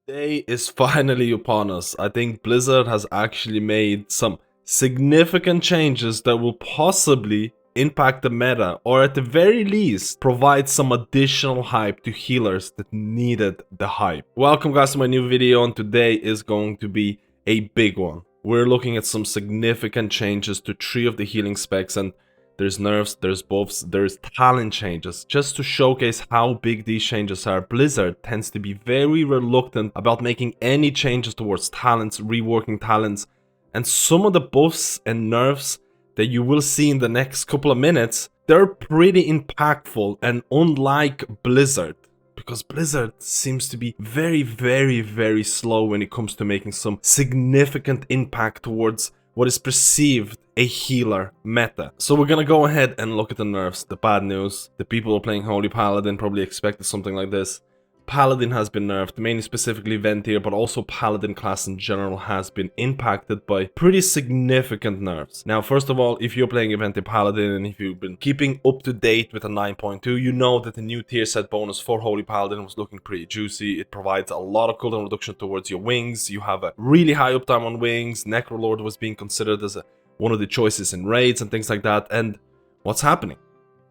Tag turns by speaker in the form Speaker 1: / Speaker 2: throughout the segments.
Speaker 1: Day is finally upon us. I think Blizzard has actually made some significant changes that will possibly impact the meta, or at the very least provide some additional hype to healers that needed the hype. Welcome guys to my new video, and today is going to be a big one. We're looking at some significant changes to 3 of the healing specs, and there's nerfs, there's buffs, there's talent changes. Just to showcase how big these changes are, Blizzard tends to be very reluctant about making any changes towards talents, reworking talents, and some of the buffs and nerfs that you will see in the next couple of minutes, they're pretty impactful, and unlike Blizzard, because Blizzard seems to be very slow when it comes to making some significant impact towards what is perceived a healer meta. So we're gonna go ahead and look at the nerfs, the bad news. The people who are playing Holy Paladin probably expected something like this. Paladin has been nerfed, mainly specifically Ventier, but also Paladin class in general has been impacted by pretty significant nerfs. Now, first of all, if you're playing a Ventier Paladin and if you've been keeping up to date with a 9.2, you know that the new tier set bonus for Holy Paladin was looking pretty juicy. It provides a lot of cooldown reduction towards your wings. You have a really high uptime on wings. Necrolord was being considered as one of the choices in raids and things like that. And what's happening?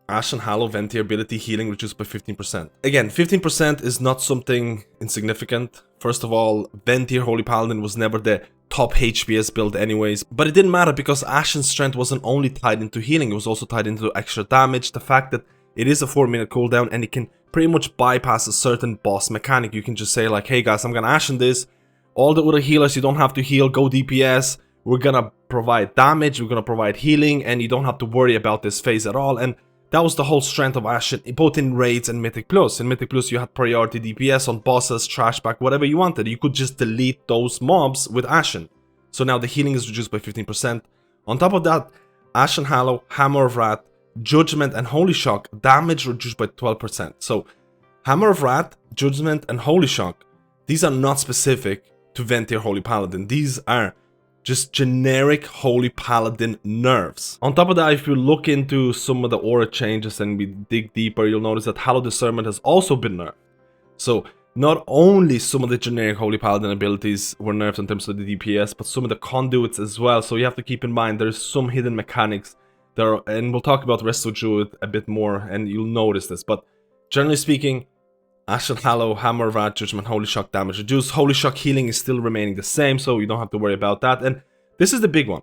Speaker 1: Ashen Hallow Ventier ability healing reduced by 15%. Again, 15% is not something insignificant. First of all, Ventier Holy Paladin was never the top HPS build anyways, but it didn't matter because Ashen's strength wasn't only tied into healing, it was also tied into extra damage. The fact that it is a 4-minute cooldown and it can pretty much bypass a certain boss mechanic. You can just say like, hey guys, I'm gonna Ashen this. All the other healers, you don't have to heal, go DPS. We're gonna provide damage, we're gonna provide healing, and you don't have to worry about this phase at all. And that was the whole strength of Ashen, both in raids and Mythic Plus. In Mythic Plus, you had priority DPS on bosses, trashback, whatever you wanted. You could just delete those mobs with Ashen. So now the healing is reduced by 15%. On top of that, Ashen Hallow, Hammer of Wrath, Judgment, and Holy Shock damage reduced by 12%. So Hammer of Wrath, Judgment, and Holy Shock, these are not specific to Ventier Holy Paladin. These are just generic Holy Paladin nerfs. On top of that, if you look into some of the aura changes and we dig deeper, you'll notice that Hallow Discernment has also been nerfed. So not only some of the generic Holy Paladin abilities were nerfed in terms of the DPS, but some of the conduits as well. So you have to keep in mind there's some hidden mechanics there, and we'll talk about Resto Druid a bit more and you'll notice this. But generally speaking, Ashen Hallow, Hammer of Wrath, Judgment, Holy Shock damage reduced. Holy Shock healing is still remaining the same, so you don't have to worry about that. And this is the big one.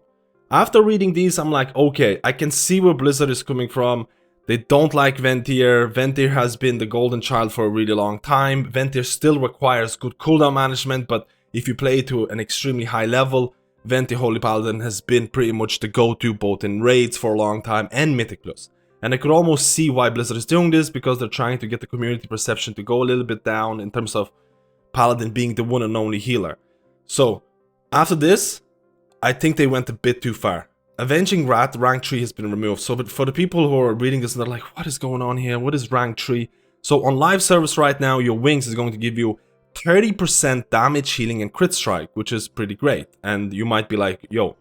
Speaker 1: After reading these, I'm like, okay, I can see where Blizzard is coming from. They don't like Ventier. Ventier has been the golden child for a really long time. Ventier still requires good cooldown management, but if you play to an extremely high level, Ventier Holy Paladin has been pretty much the go-to both in raids for a long time and Mythic Plus. And I could almost see why Blizzard is doing this, because they're trying to get the community perception to go a little bit down in terms of Paladin being the one and only healer. So, after this, I think they went a bit too far. Avenging Wrath, rank 3 has been removed. So for the people who are reading this and they're like, what is going on here? What is rank 3? So on live service right now, your wings is going to give you 30% damage, healing, and crit strike, which is pretty great. And you might be like, yo,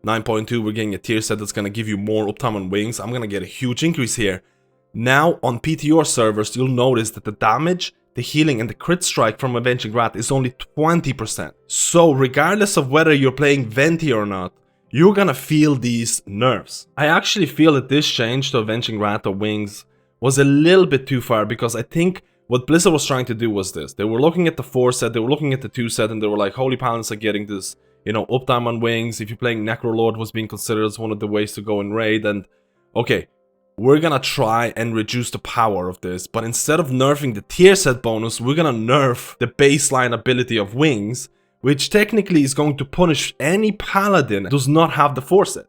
Speaker 1: 9.2, we're getting a tier set that's going to give you more uptime on wings. I'm going to get a huge increase here. Now, on PTR servers, you'll notice that the damage, the healing, and the crit strike from Avenging Wrath is only 20%. So, regardless of whether you're playing Ventier or not, you're going to feel these nerfs. I actually feel that this change to Avenging Wrath or wings was a little bit too far, because I think what Blizzard was trying to do was this. They were looking at the 4 set, they were looking at the 2 set, and they were like, Holy Paladins are getting this, you know, uptime on wings. If you're playing Necrolord was being considered as one of the ways to go in raid. And okay, we're gonna try and reduce the power of this, but instead of nerfing the tier set bonus, we're gonna nerf the baseline ability of wings, which technically is going to punish any paladin that does not have the 4 set.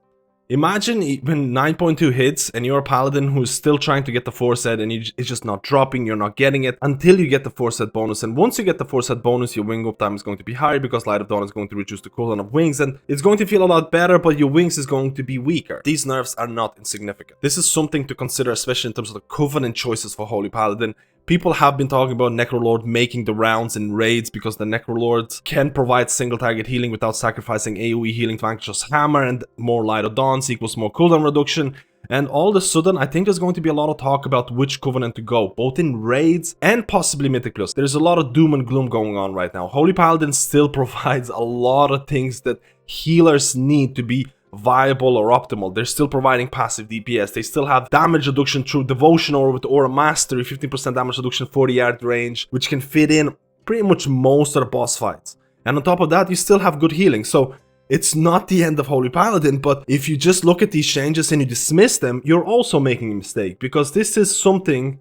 Speaker 1: Imagine when 9.2 hits and you're a paladin who's still trying to get the 4 set and it's just not dropping, you're not getting it until you get the 4 set bonus. And once you get the 4 set bonus, your wing uptime is going to be higher because Light of Dawn is going to reduce the cooldown of wings, and it's going to feel a lot better, but your wings is going to be weaker. These nerfs are not insignificant. This is something to consider, especially in terms of the Covenant choices for Holy Paladin. People have been talking about Necrolord making the rounds in raids because the Necrolords can provide single target healing without sacrificing AoE healing to Anxious Hammer, and more Light of Dawn equals more cooldown reduction. And all of a sudden, I think there's going to be a lot of talk about which Covenant to go, both in raids and possibly Mythic Plus. There's a lot of doom and gloom going on right now. Holy Paladin still provides a lot of things that healers need to be viable or optimal. They're still providing passive DPS. They still have damage reduction through Devotion or with Aura Mastery, 15% damage reduction, 40-yard range, which can fit in pretty much most of the boss fights. And on top of that, you still have good healing. So it's not the end of Holy Paladin, but if you just look at these changes and you dismiss them, you're also making a mistake, because this is something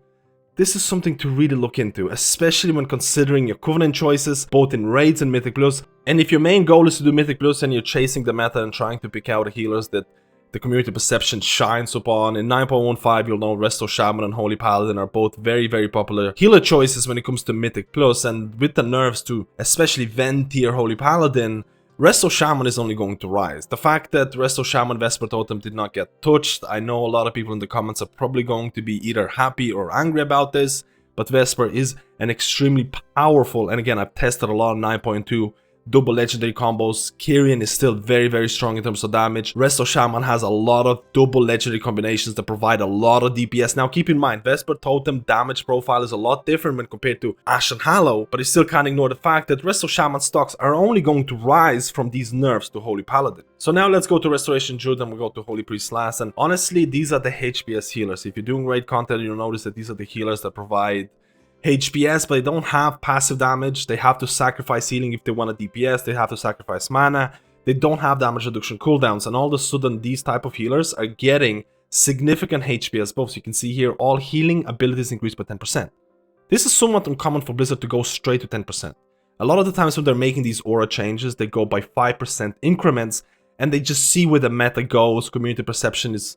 Speaker 1: to really look into, especially when considering your Covenant choices, both in raids and Mythic Plus. And if your main goal is to do Mythic Plus and you're chasing the meta and trying to pick out the healers that the community perception shines upon, in 9.15 you'll know Resto Shaman and Holy Paladin are both very, very popular healer choices when it comes to Mythic Plus. And with the nerfs to especially Ven tier Holy Paladin, Resto Shaman is only going to rise. The fact that Resto Shaman Vesper Totem did not get touched, I know a lot of people in the comments are probably going to be either happy or angry about this, but Vesper is an extremely powerful, and again, I've tested a lot of 9.2 double legendary combos. Kyrian is still very, very strong in terms of damage. Resto Shaman has a lot of double legendary combinations that provide a lot of DPS. Now keep in mind, Vesper Totem damage profile is a lot different when compared to Ashen Hallow, but you still can't ignore the fact that Resto Shaman stocks are only going to rise from these nerfs to Holy Paladin. So now let's go to Restoration Druid and we'll go to Holy Priest last. And honestly, these are the HPS healers. If you're doing raid content, you'll notice that these are the healers that provide HPS, but they don't have passive damage. They have to sacrifice healing if they want a DPS. They have to sacrifice mana. They don't have damage reduction cooldowns, and all of a sudden these type of healers are getting significant HPS buffs. You can see here all healing abilities increased by 10%. This is somewhat uncommon for Blizzard to go straight to 10%. A lot of the times when they're making these aura changes, they go by 5% increments, and they just see where the meta goes, community perception is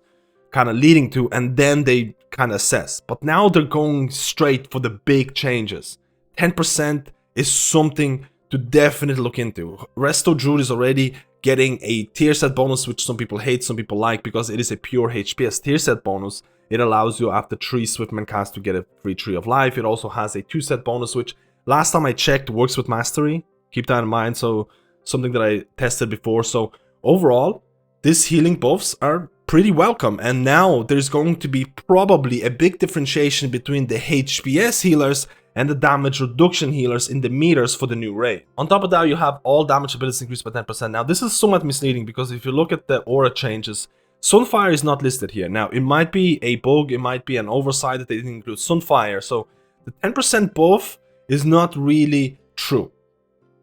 Speaker 1: kind of leading to, and then they kind of assess. But now they're going straight for the big changes. 10% is something to definitely look into. Resto Druid is already getting a tier set bonus, which some people hate, some people like, because it is a pure HPS tier set bonus. It allows you after 3 Swiftman casts to get a free Tree of Life. It also has a 2 set bonus, which last time I checked works with Mastery. Keep that in mind, so something that I tested before. So overall, these healing buffs are pretty welcome, and now there's going to be probably a big differentiation between the HPS healers and the damage reduction healers in the meters for the new raid. On top of that, you have all damage abilities increased by 10%. Now this is somewhat misleading, because if you look at the aura changes, Sunfire is not listed here. Now it might be a bug, it might be an oversight that they didn't include Sunfire, so the 10% buff is not really true.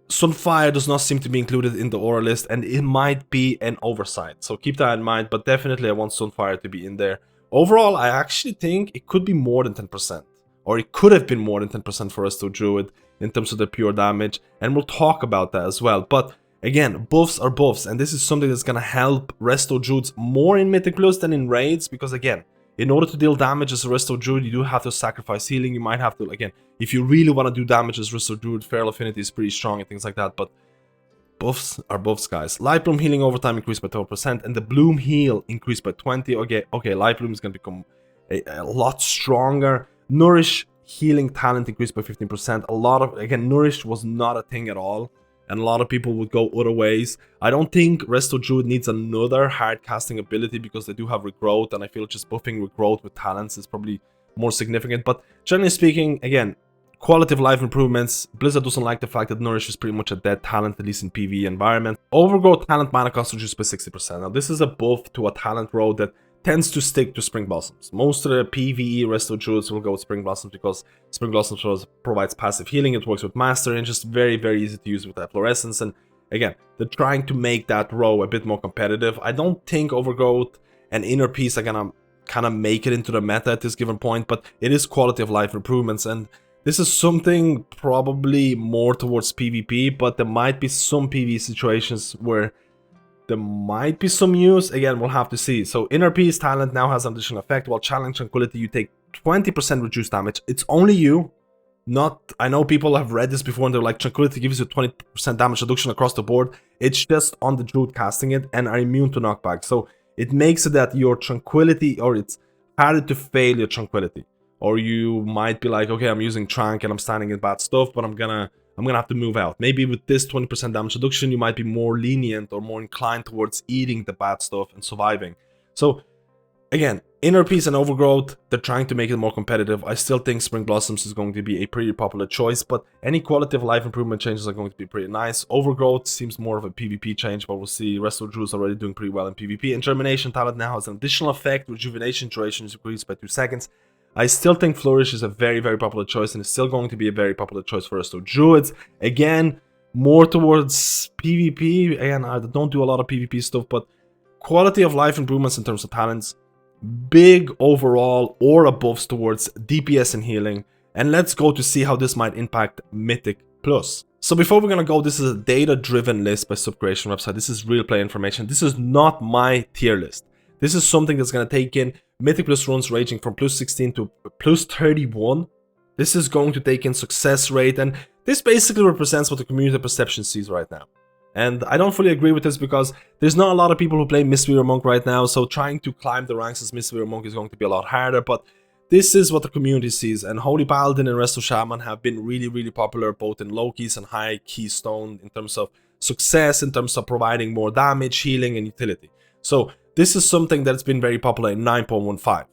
Speaker 1: Sunfire does not seem to be included in the aura list, and it might be an oversight, so keep that in mind, but definitely I want Sunfire to be in there. Overall, I actually think it could be more than 10%, or it could have been more than 10% for Resto Druid in terms of the pure damage, and we'll talk about that as well. But again, buffs are buffs, and this is something that's gonna help Resto Druids more in Mythic Plus than in raids, because again, in order to deal damage as a Resto Druid, you do have to sacrifice healing. You might have to, again, if you really want to do damage as Resto Druid, Feral Affinity is pretty strong and things like that, but buffs are buffs, guys. Light Bloom healing over time increased by 12%, and the Bloom heal increased by 20%. Okay, Light Bloom is going to become a lot stronger. Nourish healing talent increased by 15%. A lot of, again, Nourish was not a thing at all, and a lot of people would go other ways. I don't think Resto Druid needs another hard casting ability, because they do have regrowth, and I feel just buffing regrowth with talents is probably more significant. But generally speaking, again, quality of life improvements. Blizzard doesn't like the fact that Nourish is pretty much a dead talent, at least in PvE environment. Overgrowth talent mana cost reduced by 60%. Now this is a buff to a talent row that tends to stick to Spring Blossoms. Most of the PvE Resto Druids will go with Spring Blossoms, because Spring Blossoms provides passive healing, it works with Mastery, and just very, very easy to use with Efflorescence. And again, they're trying to make that row a bit more competitive. I don't think Overgrowth and Inner Peace are gonna kind of make it into the meta at this given point, but it is quality of life improvements, and this is something probably more towards PvP, but there might be some PvE situations where there might be some use. Again, we'll have to see. So Inner Peace talent now has an additional effect. While Challenge Tranquility, you take 20% reduced damage. It's only you. Not, I know people have read this before and they're like, Tranquility gives you 20% damage reduction across the board. It's just on the Druid casting it and are immune to knockback. So it makes it that your Tranquility, or it's harder to fail your Tranquility. Or you might be like, okay, I'm using Trank and I'm standing in bad stuff, but I'm gonna have to move out. Maybe with this 20% damage reduction, you might be more lenient or more inclined towards eating the bad stuff and surviving. So Again, Inner Peace and Overgrowth, they're trying to make it more competitive. I still think Spring Blossoms is going to be a pretty popular choice, but any quality of life improvement changes are going to be pretty nice. Overgrowth seems more of a PvP change, but we'll see. Resto Druid is already doing pretty well in PvP. And Germination Talent now has an additional effect. Rejuvenation duration is increased by 2 seconds. I still think Flourish is a very, very popular choice, and it's still going to be a very popular choice for Resto Druids. Again, more towards PvP. Again, I don't do a lot of PvP stuff, but quality of life improvements in terms of talents, big overall aura buffs towards DPS and healing, and let's go to see how this might impact Mythic Plus. So before we're gonna go, this is a data-driven list by Subcreation website. This is real play information. This is not my tier list. This is something that's gonna take in Mythic Plus runs ranging from plus 16 to plus 31. This is going to take in success rate, and this basically represents what the community perception sees right now. And I don't fully agree with this because there's not a lot of people who play Mistweaver Monk right now, so trying to climb the ranks as Mistweaver Monk is going to be a lot harder, but this is what the community sees, and Holy Paladin and Resto Shaman have been really, really popular both in low keys and high keystone in terms of success, in terms of providing more damage, healing, and utility. So this is something that's been very popular in 9.15.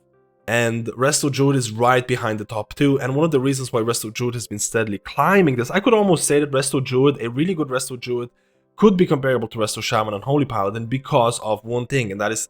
Speaker 1: And Resto Druid is right behind the top 2, and one of the reasons why Resto Druid has been steadily climbing this, I could almost say that Resto Druid, a really good Resto Druid, could be comparable to Resto Shaman and Holy Paladin because of one thing, and that is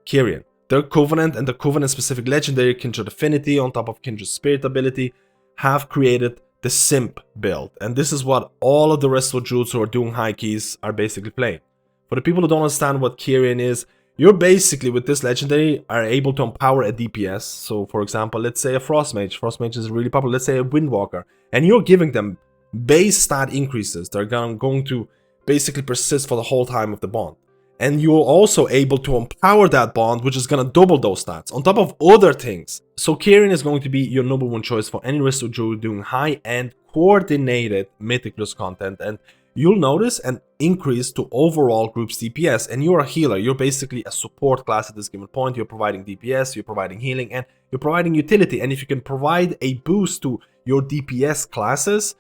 Speaker 1: Kyrian. Their Covenant and the Covenant specific legendary Kindred Affinity on top of Kindred Spirit ability have created the Simp build, and this is what all of the Resto Druids who are doing high keys are basically playing. For the people who don't understand what Kyrian is, you're basically with this legendary are able to empower a DPS. So for example, let's say a Frost Mage. Frost Mage is really popular. Let's say a Windwalker, and you're giving them base stat increases. They're going to basically persist for the whole time of the bond, and you're also able to empower that bond, which is going to double those stats on top of other things. So Kyrian is going to be your #1 choice for any Resto Druid doing high-end coordinated Mythic Plus content, and you'll notice an increase to overall group's DPS. And you're a healer, you're basically a support class at this given point. You're providing DPS, you're providing healing, and you're providing utility. And if you can provide a boost to your DPS classes,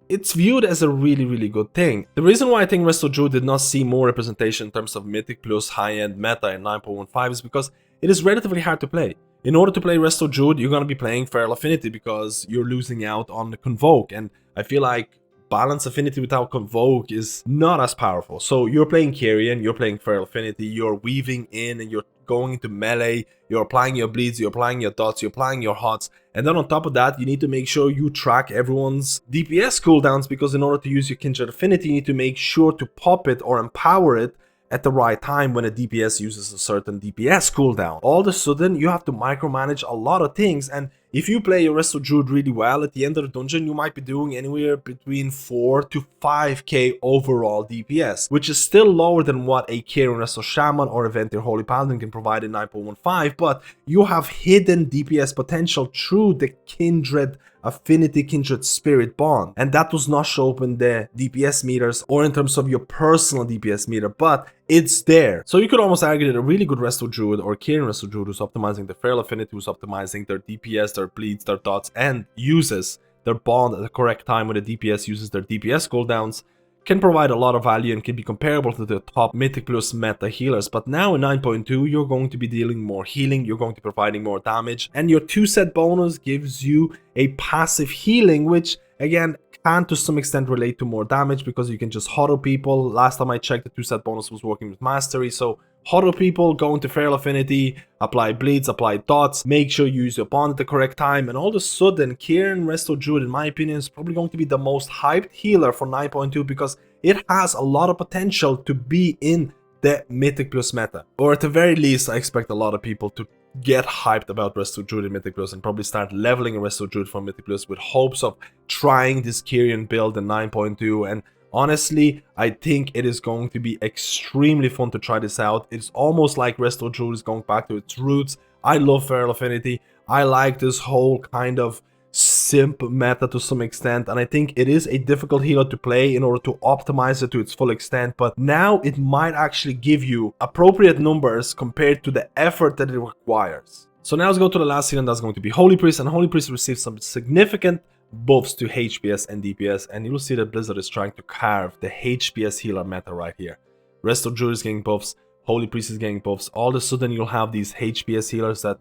Speaker 1: it's viewed as a really, really good thing. The reason why I think Resto Druid did not see more representation in terms of Mythic Plus high-end meta in 9.15 is because it is relatively hard to play. In order to play Resto Druid, you're going to be playing Feral Affinity because you're losing out on the Convoke, and I feel like Balance Affinity without Convoke is not as powerful. So you're playing Kyrian, you're playing Feral Affinity, you're weaving in and you're going into melee, you're applying your bleeds, you're applying your dots, you're applying your hots, and then on top of that, you need to make sure you track everyone's DPS cooldowns, because in order to use your Kindred Affinity, you need to make sure to pop it or empower it at the right time when a DPS uses a certain DPS cooldown. All of a sudden, you have to micromanage a lot of things, and if you play your Resto Druid really well, at the end of the dungeon, you might be doing anywhere between 4 to 5k overall DPS, which is still lower than what a Kyrian Resto Shaman or a Ventir Holy Paladin can provide in 9.15, but you have hidden DPS potential through the Kindred Affinity, Kindred Spirit bond, and that does not show up in the DPS meters or in terms of your personal DPS meter, but it's there. So you could almost argue that a really good Resto Druid or Kyrian Resto Druid who's optimizing the Feral Affinity, who's optimizing their DPS, their bleeds, their dots, and uses their bond at the correct time when the DPS uses their DPS cooldowns, can provide a lot of value and can be comparable to the top Mythic Plus meta healers. But now in 9.2, you're going to be dealing more healing, you're going to be providing more damage, and your 2-set bonus gives you a passive healing, which again can to some extent relate to more damage because you can just huddle people. Last time I checked, the 2-set bonus was working with Mastery, so huddle people, go into Feral Affinity, apply bleeds, apply dots, make sure you use your bond at the correct time, and all of a sudden, Kyrian Resto Druid, in my opinion, is probably going to be the most hyped healer for 9.2 because it has a lot of potential to be in the Mythic Plus meta. Or at the very least, I expect a lot of people to get hyped about Resto Druid in Mythic Plus and probably start leveling a Resto Druid from Mythic Plus with hopes of trying this Kyrian build in 9.2. And honestly, I think it is going to be extremely fun to try this out. It's almost like Resto Druid is going back to its roots. I love Feral Affinity. I like this whole kind of simp meta to some extent, and I think it is a difficult healer to play in order to optimize it to its full extent, but now it might actually give you appropriate numbers compared to the effort that it requires. So now let's go to the last healer, and that's going to be Holy Priest, and Holy Priest receives some significant buffs to HPS and DPS, and you'll see that Blizzard is trying to carve the HPS healer meta right here. Resto Druid is getting buffs, Holy Priest is getting buffs, all of a sudden you'll have these HPS healers that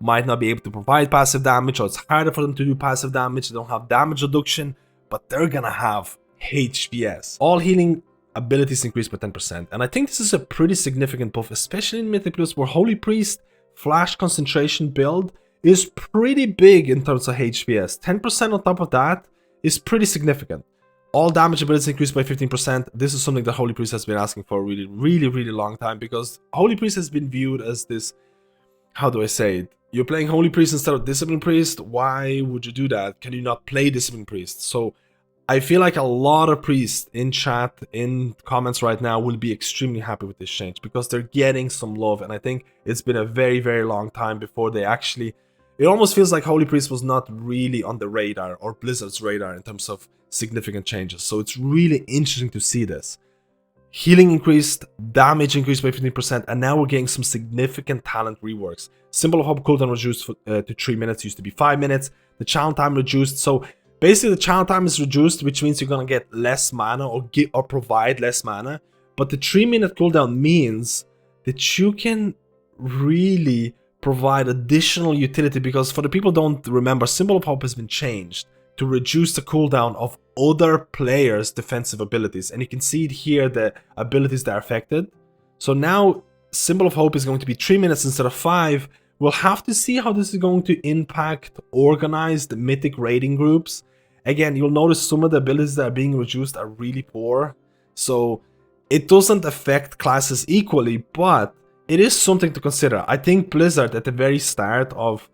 Speaker 1: might not be able to provide passive damage, or it's harder for them to do passive damage. They don't have damage reduction, but they're gonna have HPS. All healing abilities increase by 10%, and I think this is a pretty significant buff, especially in Mythic Plus, where Holy Priest flash concentration build is pretty big in terms of HPS. 10% on top of that is pretty significant. All damage abilities increase by 15%. This is something that Holy Priest has been asking for a really long time, because Holy Priest has been viewed as this, how do I say it? You're playing Holy Priest instead of Discipline Priest. Why would you do that? Can you not play Discipline Priest? So I feel like a lot of priests in chat, in comments right now, will be extremely happy with this change, because they're getting some love, and I think it's been a very long time before they actually... It almost feels like Holy Priest was not really on the radar, or Blizzard's radar, in terms of significant changes. So it's really interesting to see this. Healing increased, damage increased by 15%, and now we're getting some significant talent reworks. Symbol of Hope cooldown reduced to 3 minutes, used to be 5 minutes. The channel time reduced, so basically the channel time is reduced, which means you're gonna get less mana, or provide less mana. But the 3-minute cooldown means that you can really provide additional utility, because for the people who don't remember, Symbol of Hope has been changed to reduce the cooldown of other players' defensive abilities, and you can see it here, the abilities that are affected. So now Symbol of Hope is going to be 3 minutes instead of 5. We'll have to see how this is going to impact organized mythic raiding groups. Again, you'll notice some of the abilities that are being reduced are really poor, so it doesn't affect classes equally, but it is something to consider. I think Blizzard, at the very start of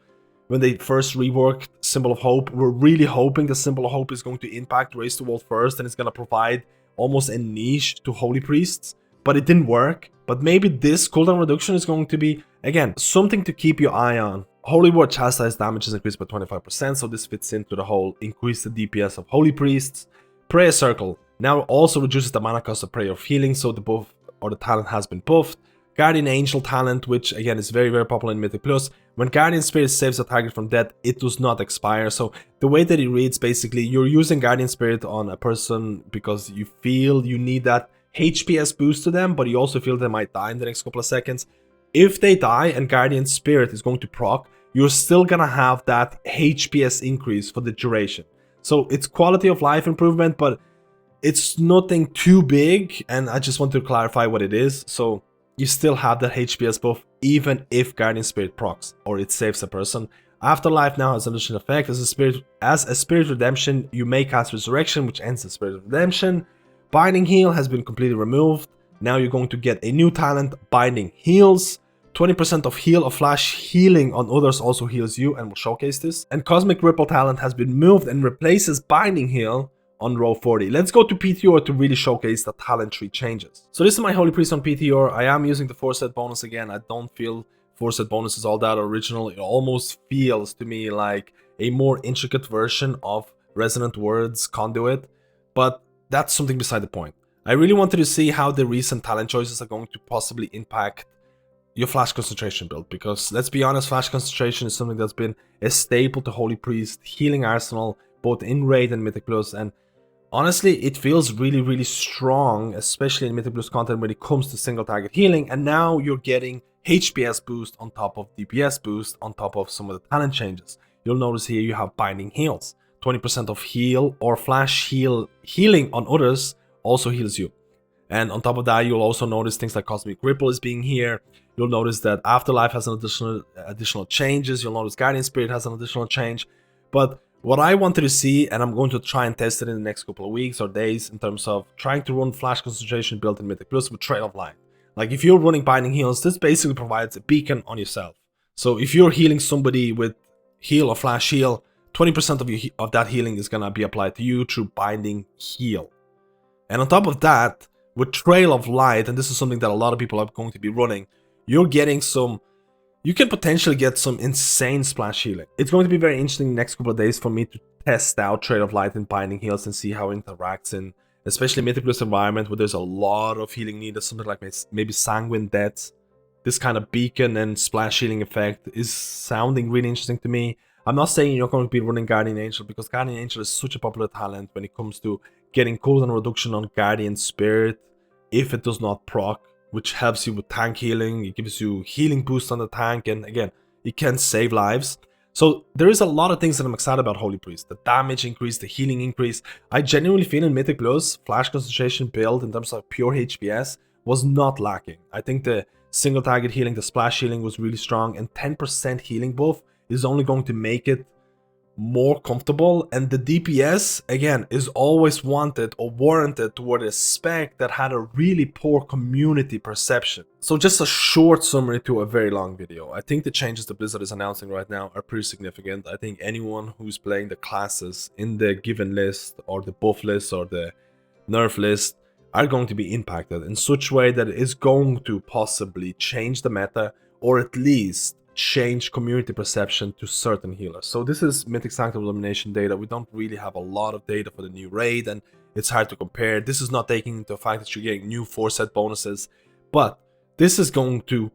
Speaker 1: when they first reworked Symbol of Hope, were really hoping that Symbol of Hope is going to impact Raise the World first, and it's going to provide almost a niche to Holy Priests, but it didn't work. But maybe this cooldown reduction is going to be, again, something to keep your eye on. Holy Word Chastise damage is increased by 25%, so this fits into the whole increase the DPS of Holy Priests. Prayer Circle now also reduces the mana cost of Prayer of Healing, so the buff, or the talent, has been buffed. Guardian Angel talent, which again is very popular in Mythic Plus. When Guardian Spirit saves a target from death, it does not expire. So the way that it reads, basically, you're using Guardian Spirit on a person because you feel you need that HPS boost to them, but you also feel they might die in the next couple of seconds. If they die and Guardian Spirit is going to proc, you're still gonna have that HPS increase for the duration. So it's quality of life improvement, but it's nothing too big, and I just want to clarify what it is. So you still have that HPS buff even if Guardian Spirit procs, or it saves a person. Afterlife now has an additional effect. As a Spirit Redemption, you may cast Resurrection, which ends the Spirit Redemption. Binding Heal has been completely removed. Now you're going to get a new talent, Binding Heals. 20% of heal or flash healing on others also heals you, and we'll showcase this. And Cosmic Ripple talent has been moved and replaces Binding Heal on row 40. Let's go to PTR to really showcase the talent tree changes. So this is my Holy Priest on PTR. I am using the 4-set bonus again. I don't feel 4-set bonus is all that original. It almost feels to me like a more intricate version of Resonant Words Conduit, but that's something beside the point. I really wanted to see how the recent talent choices are going to possibly impact your Flash Concentration build, because let's be honest, Flash Concentration is something that's been a staple to Holy Priest healing arsenal, both in Raid and Mythic Plus, and honestly, it feels really strong, especially in Mythic Plus content when it comes to single target healing. And now you're getting HPS boost on top of DPS boost on top of some of the talent changes. You'll notice here you have Binding Heals. 20% of heal or flash healing on others also heals you. And on top of that, you'll also notice things like Cosmic Ripple is being here. You'll notice that Afterlife has an additional changes. You'll notice Guardian Spirit has an additional change. But what I wanted to see, and I'm going to try and test it in the next couple of weeks or days, in terms of trying to run Flash Concentration built in Mythic Plus with Trail of Light. Like, if you're running Binding Heals, this basically provides a beacon on yourself. So if you're healing somebody with heal or flash heal, 20% of that healing is going to be applied to you through Binding Heal. And on top of that, with Trail of Light, and this is something that a lot of people are going to be running, you're getting some... You can potentially get some insane splash healing. It's going to be very interesting the next couple of days for me to test out Trail of Light and Binding Heals and see how it interacts in, especially Mythic Plus environment where there's a lot of healing needed, something like maybe Sanguine Death. This kind of beacon and splash healing effect is sounding really interesting to me. I'm not saying you're going to be running Guardian Angel, because Guardian Angel is such a popular talent when it comes to getting cooldown reduction on Guardian Spirit if it does not proc which helps you with tank healing. It gives you healing boost on the tank, and again, it can save lives. So there is a lot of things that I'm excited about Holy Priest. The damage increase, the healing increase. I genuinely feel in Mythic Plus, Flash Concentration build in terms of pure HPS was not lacking. I think the single target healing, the splash healing was really strong, and 10% healing buff is only going to make it more comfortable. And the DPS again is always wanted or warranted toward a spec that had a really poor community perception. So just a short summary to a very long video. I think the changes that Blizzard is announcing right now are pretty significant. I think anyone who's playing the classes in the given list or the buff list or the nerf list are going to be impacted in such a way that it is going to possibly change the meta, or at least change community perception to certain healers. So this is Mythic Sanctum elimination data. We don't really have a lot of data for the new raid, and it's hard to compare. This is not taking into fact that you're getting new 4-set bonuses, but this is going to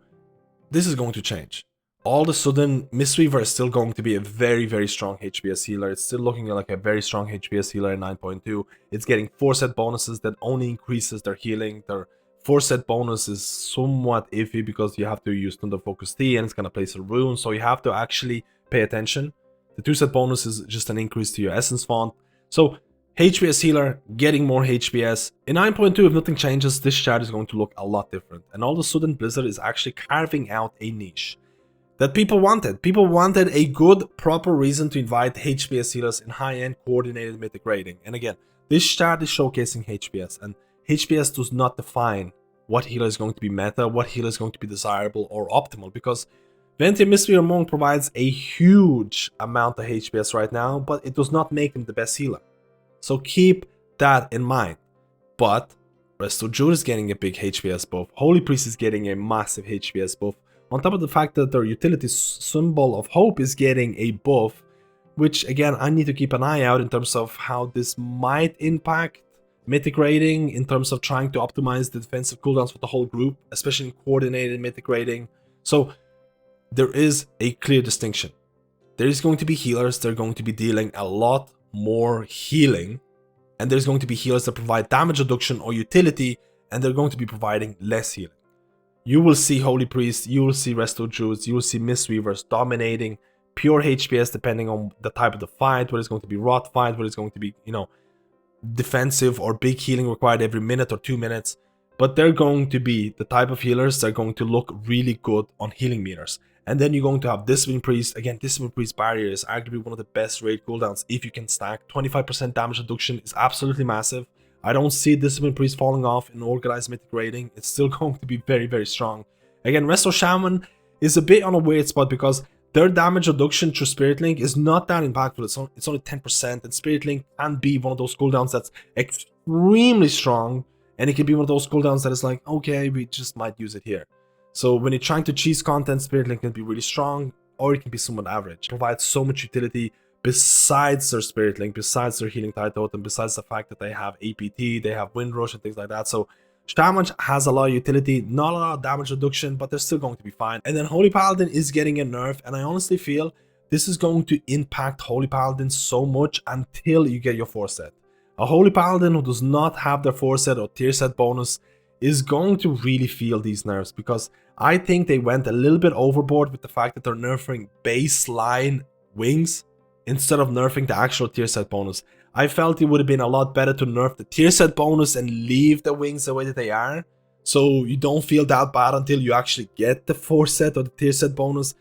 Speaker 1: change. All of a sudden, Mistweaver is still going to be a very, very strong HPS healer. It's still looking like a very strong HPS healer in 9.2. It's getting 4-set bonuses that only increases their healing. Their 4-set bonus is somewhat iffy because you have to use Thunder Focus T and it's going to place a rune, so you have to actually pay attention. The 2-set bonus is just an increase to your Essence font. So HPS healer getting more HPS. In 9.2, if nothing changes, this chart is going to look a lot different. And all of a sudden, Blizzard is actually carving out a niche that people wanted. People wanted a good, proper reason to invite HPS healers in high-end coordinated mythic raiding. And again, this chart is showcasing HPS, and HPS does not define what healer is going to be meta, what healer is going to be desirable or optimal, because Venti Mistweaver Monk provides a huge amount of HPS right now, but it does not make him the best healer. So keep that in mind. But Resto Druid is getting a big HPS buff, Holy Priest is getting a massive HPS buff, on top of the fact that their utility Symbol of Hope is getting a buff, which again, I need to keep an eye out in terms of how this might impact mythic raiding, in terms of trying to optimize the defensive cooldowns for the whole group, especially in coordinated mythic raiding. So there is a clear distinction. There is going to be healers, they're going to be dealing a lot more healing, and there's going to be healers that provide damage reduction or utility, and they're going to be providing less healing. You will see Holy Priest, you will see Resto Druids, you will see Mistweavers dominating pure HPS depending on the type of the fight, whether it's going to be rot fight, whether it's going to be, defensive or big healing required every minute or 2 minutes. But they're going to be the type of healers that are going to look really good on healing meters. And then you're going to have Discipline Priest. Again, Discipline Priest barrier is arguably one of the best raid cooldowns if you can stack. 25% damage reduction is absolutely massive. I don't see Discipline Priest falling off in organized mythic raiding. It's still going to be very, very strong. Again, Resto Shaman is a bit on a weird spot because their damage reduction through Spirit Link is not that impactful. It's only 10%, and Spirit Link can be one of those cooldowns that's extremely strong, and it can be one of those cooldowns that is like, okay, we just might use it here. So when you're trying to cheese content, Spirit Link can be really strong, or it can be somewhat average. It provides so much utility besides their Spirit Link, besides their Healing Tide Totem, besides the fact that they have APT, they have Windrush and things like that. So Shaman has a lot of utility, not a lot of damage reduction, but they're still going to be fine. And then Holy Paladin is getting a nerf, and I honestly feel this is going to impact Holy Paladin so much until you get your 4-set. A Holy Paladin who does not have their 4-set or tier set bonus is going to really feel these nerfs, because I think they went a little bit overboard with the fact that they're nerfing baseline wings instead of nerfing the actual tier set bonus. I felt it would have been a lot better to nerf the tier set bonus and leave the wings the way that they are, so you don't feel that bad until you actually get the 4-set or the tier set bonus.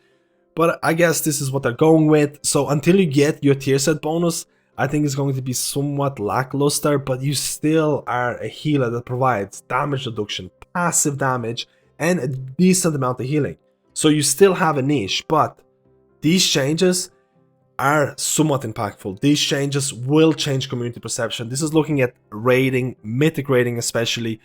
Speaker 1: But I guess this is what they're going with. So until you get your tier set bonus, I think it's going to be somewhat lackluster, but you still are a healer that provides damage reduction, passive damage, and a decent amount of healing. So you still have a niche, but these changes are somewhat impactful. These changes will change community perception. This is looking at raiding, mythic raiding especially.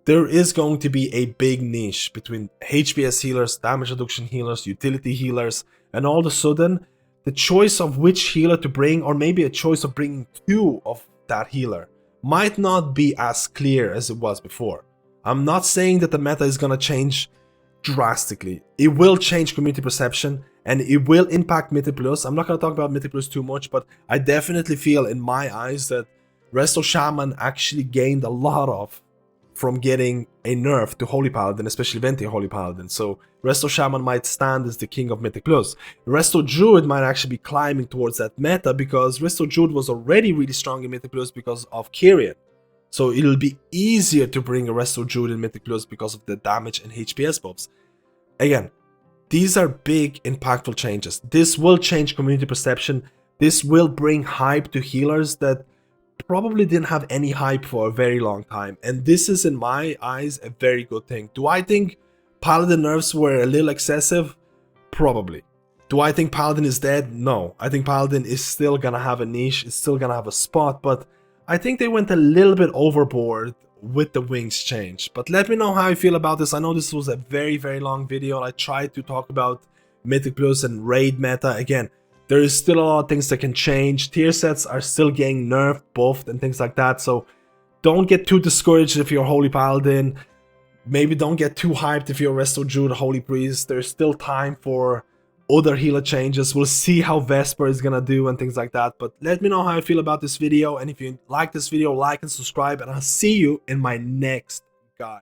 Speaker 1: There is going to be a big niche between HPS healers, damage reduction healers, utility healers, and all of a sudden, the choice of which healer to bring, or maybe a choice of bringing 2 of that healer, might not be as clear as it was before. I'm not saying that the meta is going to change drastically. It will change community perception, and it will impact Mythic Plus. I'm not going to talk about Mythic Plus too much, but I definitely feel in my eyes that Resto Shaman actually gained a lot of from getting a nerf to Holy Paladin, especially Venti Holy Paladin. So Resto Shaman might stand as the king of Mythic Plus. Resto Druid might actually be climbing towards that meta because Resto Druid was already really strong in Mythic Plus because of Kyrian. So it'll be easier to bring a Resto Druid in Mythic Plus because of the damage and HPS buffs. Again, these are big, impactful changes. This will change community perception. This will bring hype to healers that probably didn't have any hype for a very long time. And this is, in my eyes, a very good thing. Do I think Paladin nerfs were a little excessive? Probably. Do I think Paladin is dead? No. I think Paladin is still gonna have a niche. It's still gonna have a spot. But I think they went a little bit overboard with the wings change. But let me know how you feel about this. I know this was a very, very long video. I tried to talk about Mythic Plus and raid meta. Again, there is still a lot of things that can change. Tier sets are still getting nerfed, buffed, and things like that. So don't get too discouraged if you're Holy Paladin. Maybe don't get too hyped if you're Resto Druid, Holy Priest. There's still time for other healer changes. We'll see how Vesper is gonna do and things like that. But let me know how you feel about this video. And if you like this video, like and subscribe. And I'll see you in my next guide.